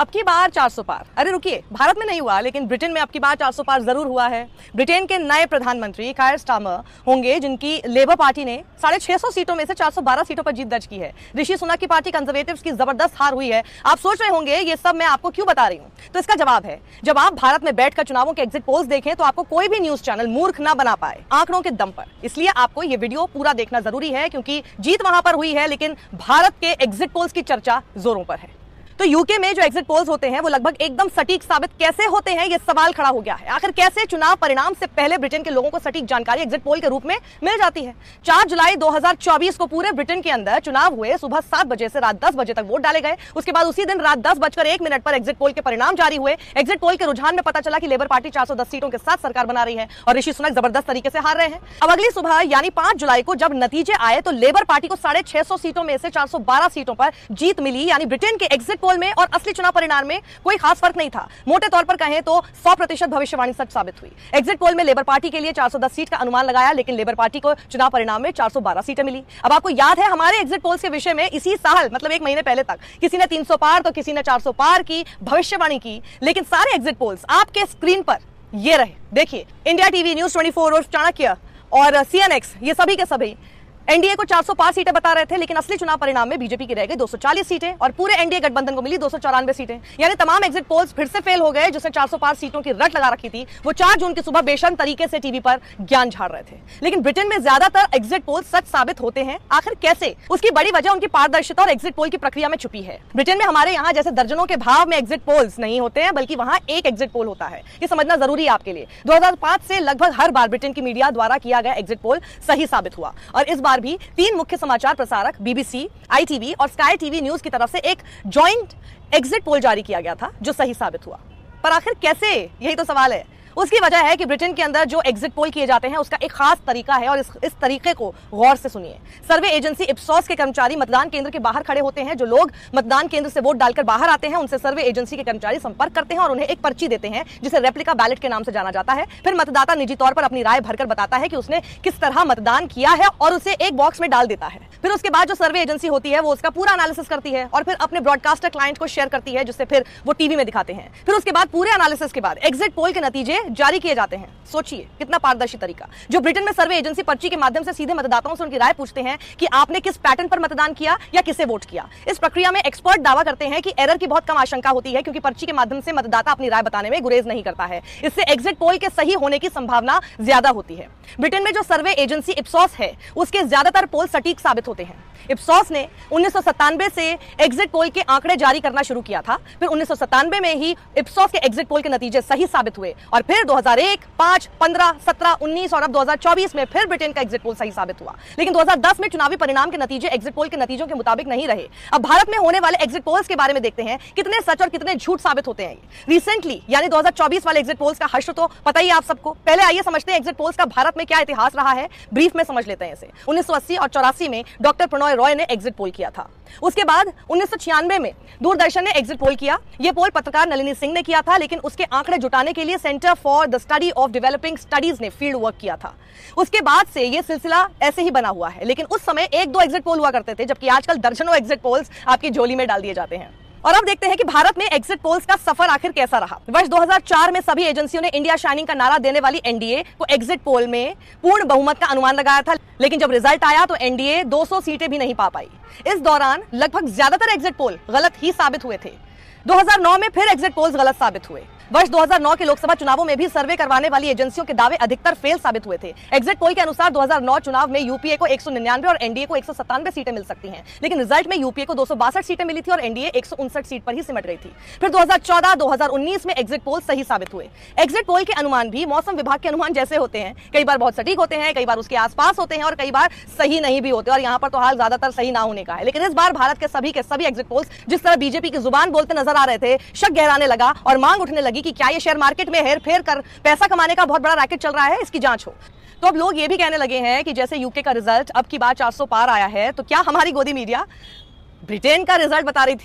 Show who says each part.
Speaker 1: अब की बार 400 पार। अरे रुकिए, भारत में नहीं हुआ लेकिन ब्रिटेन में अब की बार 400 पार जरूर हुआ है। ब्रिटेन के नए प्रधानमंत्री कायर स्टार्मर होंगे, जिनकी लेबर पार्टी ने 650 सीटों में से 412 सीटों पर जीत दर्ज की है। ऋषि सुनक की पार्टी कंजर्वेटिव्स की जबरदस्त हार हुई है। आप सोच रहे होंगे ये सब मैं आपको क्यों बता रही हूँ, तो इसका जवाब है, जब आप भारत में बैठकर चुनावों के एग्जिट पोल्स देखें तो आपको कोई भी न्यूज चैनल मूर्ख ना बना पाए आंकड़ों के दम पर। इसलिए आपको ये वीडियो पूरा देखना जरूरी है, क्योंकि जीत वहां पर हुई है लेकिन भारत के एग्जिट पोल्स की चर्चा जोरों पर है। तो यूके में जो एग्जिट पोल्स होते हैं वो लगभग एकदम सटीक साबित कैसे होते हैं, ये सवाल खड़ा हो गया है। आखिर कैसे चुनाव परिणाम से पहले ब्रिटेन के लोगों को सटीक जानकारी एग्जिट पोल के रूप में मिल जाती है। 4 जुलाई 2024 को पूरे ब्रिटेन के अंदर चुनाव हुए। सुबह 7 बजे से रात 10 बजे तक वोट डाले गए। उसके बाद उसी दिन रात 10:01 पर एग्जिट पोल के परिणाम जारी हुए। एग्जिट पोल के रुझान में पता चला कि लेबर पार्टी 410 सीटों के साथ सरकार बना रही है और ऋषि सुनक जबरदस्त तरीके से हार रहे हैं। अब अगली सुबह यानी 5 जुलाई को जब नतीजे आए तो लेबर पार्टी को 650 सीटों में से 412 सीटों पर जीत मिली। यानी ब्रिटेन के एग्जिट पोल में और असली चुनाव परिणाम में कोई खास फर्क नहीं था। मोटे तौर पर कहें तो 100% भविष्यवाणी सच साबित हुई। एग्जिट पोल में लेबर पार्टी के लिए 410 सीट का अनुमान लगाया, लेकिन लेबर पार्टी को चुनाव परिणाम में 412 सीटें मिली। अब आपको याद है हमारे एग्जिट पोल्स के विषय में इसी साल मतलब 1 महीने पहले तक किसी ने 300 पार तो किसी ने 400 पार की भविष्यवाणी की, लेकिन सारे एग्जिट पोल्स आपके स्क्रीन पर ये रहे। देखिए, इंडिया टीवी, न्यूज 24 और चाणक्य और CNX ये सभी के सभी एनडीए को 405 सीटें बता रहे थे, लेकिन असली चुनाव परिणाम में बीजेपी की रह गई 240 सीटें और पूरे एनडीए गठबंधन को मिली 294 सीटें। यानी तमाम एग्जिट पोल्स फिर से फेल हो गए। जिसने 405 सीटों की रट लगा रखी थी वो 4 जून की सुबह बेशर्म तरीके से टीवी पर ज्ञान झाड़ रहे थे। लेकिन ब्रिटेन में ज्यादातर एग्जिट पोल्स सच साबित होते हैं। आखिर कैसे? उसकी बड़ी वजह उनकी पारदर्शिता और एग्जिट पोल की प्रक्रिया में छुपी है। ब्रिटेन में हमारे यहाँ जैसे दर्जनों के भाव में एग्जिट पोल्स नहीं होते हैं, बल्कि वहां एक एग्जिट पोल होता है। ये समझना जरूरी है आपके लिए। 2005 से लगभग हर बार ब्रिटेन की मीडिया द्वारा किया गया एग्जिट पोल सही साबित हुआ और इस बार भी 3 मुख्य समाचार प्रसारक BBC, ITV और स्काई टीवी न्यूज की तरफ से एक जॉइंट एग्जिट पोल जारी किया गया था जो सही साबित हुआ। पर आखिर कैसे, यही तो सवाल है। उसकी वजह है कि ब्रिटेन के अंदर जो एग्जिट पोल किए जाते हैं उसका एक खास तरीका है और इस तरीके को गौर से सुनिए। सर्वे एजेंसी इप्सॉस के कर्मचारी मतदान केंद्र के बाहर खड़े होते हैं। जो लोग मतदान केंद्र से वोट डालकर बाहर आते हैं उनसे सर्वे एजेंसी के कर्मचारी संपर्क करते हैं और उन्हें एक पर्ची देते हैं जिसे रेप्लिका बैलेट के नाम से जाना जाता है। फिर मतदाता निजी तौर पर अपनी राय भरकर बताता है कि उसने किस तरह मतदान किया है और उसे एक बॉक्स में डाल देता है। फिर उसके बाद जो सर्वे एजेंसी होती है वो उसका पूरा एनालिसिस करती है और फिर अपने ब्रॉडकास्टर क्लाइंट को शेयर करती है, जिससे फिर वो टीवी में दिखाते हैं। फिर उसके बाद पूरे एनालिसिस के बाद एग्जिट पोल के नतीजे जारी किए जाते हैं। सोचिए कितना पारदर्शी तरीका। जो ब्रिटेन में सर्वे एजेंसी पर्ची के माध्यम से सीधे मतदाताओं से उनकी राय पूछते हैं कि आपने किस पैटर्न पर मतदान किया या किसे वोट किया। इस प्रक्रिया में एक्सपर्ट दावा करते हैं कि एरर की बहुत कम आशंका होती है, क्योंकि पर्ची के माध्यम से मतदाता अपनी राय बताने में गुरेज नहीं करता है। इससे एग्जिट पोल के सही होने की संभावना ज्यादा होती है। ब्रिटेन में जो सर्वे एजेंसी इप्सॉस है उसके ज्यादातर पोल सटीक साबित होते हैं। इप्सॉस ने 1997 से एग्जिट पोल के आंकड़े जारी करना शुरू किया था। फिर 1997 में ही इप्सॉस के एग्जिट पोल के नतीजे सही साबित हुए और फिर 2001, 5, 15, 17, 19 और अब 2024 में फिर ब्रिटेन का एग्जिट पोल सही साबित हुआ। लेकिन 2010 में चुनावी परिणाम के नतीजे एग्जिट पोल के नतीजों के मुताबिक नहीं रहे। अब भारत में होने वाले एग्जिट पोल्स के बारे में देखते हैं कितने सच और कितने झूठ साबित होते हैं। रिसेंटली यानी 2024 वाले एग्जिट पोल्स का हश्र तो पता ही आप सबको। पहले आइए समझते हैं एग्जिट पोल्स का भारत में क्या इतिहास रहा है। ब्रीफ में समझ लेते हैं इसे। 1980 और 84 में डॉक्टर प्रणॉय रॉय ने एग्जिट पोल किया था। उसके बाद 1996 में दूरदर्शन ने एग्जिट पोल किया। यह पोल पत्रकार नलिनी सिंह ने किया था, लेकिन उसके आंकड़े जुटाने के लिए centre for the study of developing studies ने फील्ड वर्क किया था। उसके बाद से यह सिलसिला ऐसे ही बना हुआ है, लेकिन उस समय 1-2 एग्जिट पोल हुआ करते थे, जबकि आजकल दर्जनों एग्जिट पोल्स आपकी झोली में डाल दिए जाते हैं। और अब देखते हैं कि भारत में एग्जिट पोल्स का सफर आखिर कैसा रहा। वर्ष 2004 में सभी एजेंसियों ने इंडिया शाइनिंग का नारा देने वाली एनडीए को एग्जिट पोल में पूर्ण बहुमत का अनुमान लगाया था, लेकिन जब रिजल्ट आया तो एनडीए 200 सीटें भी नहीं पा पाई। इस दौरान लगभग ज्यादातर एग्जिट पोल गलत ही साबित हुए थे। 2009 में फिर एग्जिट पोल्स गलत साबित हुए। वर्ष 2009 के लोकसभा चुनावों में भी सर्वे करवाने वाली एजेंसियों के दावे अधिकतर फेल साबित हुए थे। एग्जिट पोल के अनुसार 2009 चुनाव में यूपीए को 199 और एनडीए को 197 सीटें मिल सकती हैं, लेकिन रिजल्ट में यूपीए को 262 सीटें मिली थी और एनडीए 159 सीट पर ही सिमट गई थी। फिर 2014-2019 में एग्जिट पोल सही साबित हुए। एग्जिट पोल के अनुमान भी मौसम विभाग के अनुमान जैसे होते हैं, कई बार बहुत सटीक होते हैं, कई बार उसके आसपास होते हैं और कई बार सही नहीं भी होते। और यहाँ पर तो हाल ज्यादातर सही ना होने का है। लेकिन इस बार भारत के सभी एग्जिट पोल्स जिस तरह बीजेपी की जुबान बोलते नजर आ रहे थे, शक गहराने लगा और मांग उठने लगी कि क्या ये शेयर मार्केट में हेर फेर कर पैसा कमाने का बहुत बड़ा रैकेट चल रहा है, इसकी जांच हो। तो अब लोग ये भी कहने लगे हैं कि जैसे यूके का रिजल्ट अब की बार 400 पार आया है, तो क्या हमारी गोदी मीडिया ब्रिटेन का रिजल्ट बता रही थी?